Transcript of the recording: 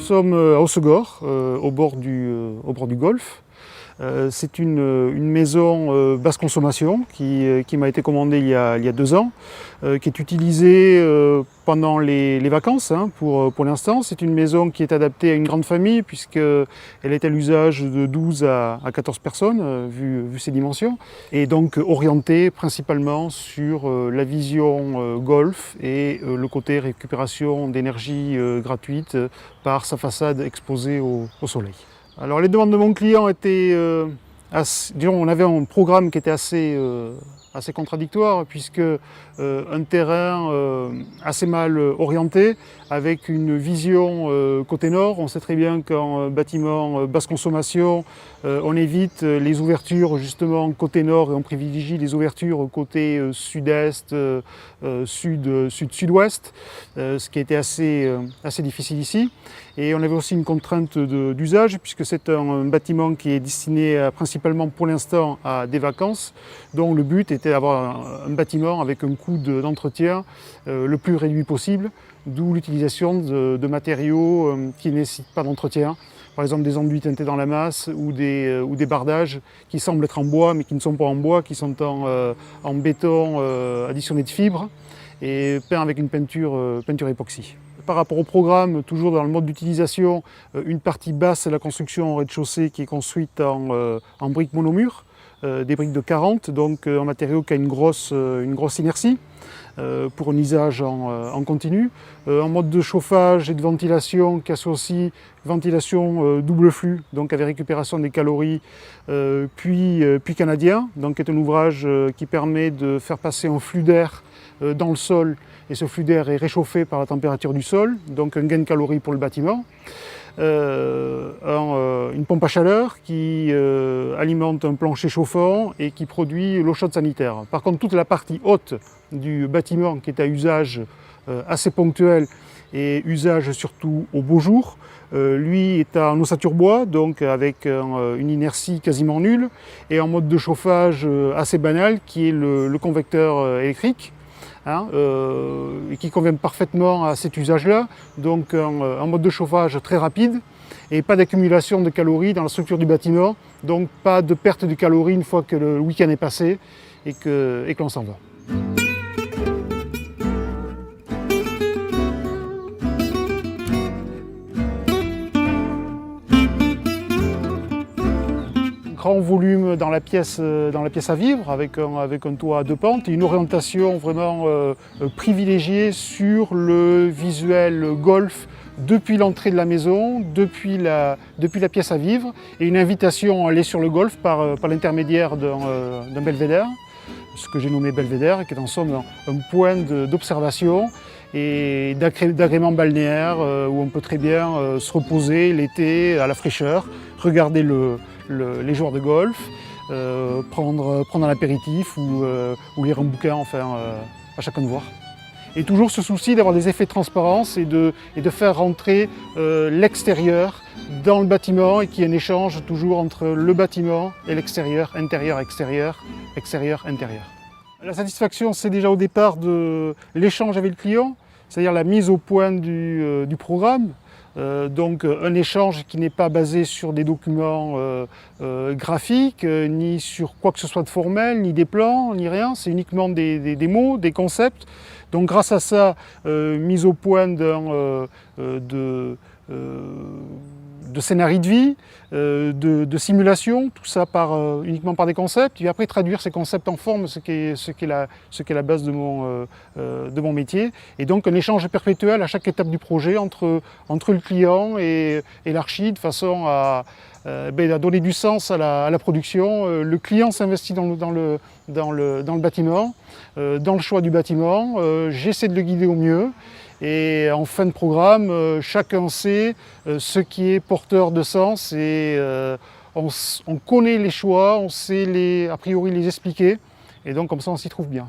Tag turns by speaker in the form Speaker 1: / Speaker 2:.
Speaker 1: sommes à Hossegor, au bord du golfe. C'est une maison basse consommation qui m'a été commandée il y a 2 ans, qui est utilisée pendant les vacances pour l'instant. C'est une maison qui est adaptée à une grande famille puisqu'elle est à l'usage de 12 à 14 personnes vu ses dimensions, et donc orientée principalement sur la vision golf et le côté récupération d'énergie gratuite par sa façade exposée au soleil. Alors les demandes de mon client étaient, disons, on avait un programme qui était assez contradictoire, puisque un terrain assez mal orienté, avec une vision côté nord. On sait très bien qu'en bâtiment basse consommation, on évite les ouvertures justement côté nord et on privilégie les ouvertures côté sud-est, sud-ouest, ce qui était assez difficile ici. Et on avait aussi une contrainte d'usage, puisque c'est un bâtiment qui est destiné principalement pour l'instant à des vacances, dont le but était d'avoir un bâtiment avec un coût d'entretien le plus réduit possible, d'où l'utilisation de matériaux qui ne nécessitent pas d'entretien. Par exemple des enduits teintés dans la masse ou des bardages qui semblent être en bois mais qui ne sont pas en bois, qui sont en béton additionné de fibres et peint avec une peinture époxy. Par rapport au programme, toujours dans le mode d'utilisation, une partie basse, c'est la construction en rez-de-chaussée qui est construite en briques monomures, des briques de 40, donc un matériau qui a une grosse inertie pour un usage en continu. En mode de chauffage et de ventilation qui associe ventilation double flux, donc avec récupération des calories, puis canadien, donc qui est un ouvrage qui permet de faire passer un flux d'air dans le sol, et ce flux d'air est réchauffé par la température du sol, donc un gain de calories pour le bâtiment. Une pompe à chaleur qui alimente un plancher chauffant et qui produit l'eau chaude sanitaire. Par contre, toute la partie haute du bâtiment, qui est à usage assez ponctuel et usage surtout au beau jour, lui est en ossature bois, donc avec une inertie quasiment nulle, et en mode de chauffage assez banal, qui est le convecteur électrique. Et qui convient parfaitement à cet usage-là, donc un mode de chauffage très rapide et pas d'accumulation de calories dans la structure du bâtiment, donc pas de perte de calories une fois que le week-end est passé et que l'on s'en va. Grand volume dans la pièce à vivre, avec un toit à 2 pentes et une orientation vraiment privilégiée sur le visuel golf depuis l'entrée de la maison, depuis la pièce à vivre, et une invitation à aller sur le golf par l'intermédiaire d'un belvédère, ce que j'ai nommé belvédère, qui est en somme un point d'observation et d'agrément balnéaire où on peut très bien se reposer l'été à la fraîcheur, regarder les joueurs de golf, prendre un apéritif ou lire un bouquin, enfin à chacun de voir. Et toujours ce souci d'avoir des effets de transparence et de faire rentrer l'extérieur dans le bâtiment et qu'il y ait un échange toujours entre le bâtiment et l'extérieur, intérieur-extérieur, extérieur-intérieur. La satisfaction, c'est déjà au départ de l'échange avec le client, c'est-à-dire la mise au point du programme. Donc un échange qui n'est pas basé sur des documents graphiques, ni sur quoi que ce soit de formel, ni des plans, ni rien, c'est uniquement des mots, des concepts. Donc grâce à ça, mise au point de scénarii de vie, de simulation, tout ça uniquement par des concepts, et après traduire ces concepts en forme, ce qui est la base de mon métier. Et donc un échange perpétuel à chaque étape du projet entre le client et l'archi, de façon à donner du sens à la production. Le client s'investit dans le bâtiment, dans le choix du bâtiment, j'essaie de le guider au mieux. Et en fin de programme, chacun sait ce qui est porteur de sens et on connaît les choix, on sait a priori les expliquer, et donc comme ça on s'y trouve bien.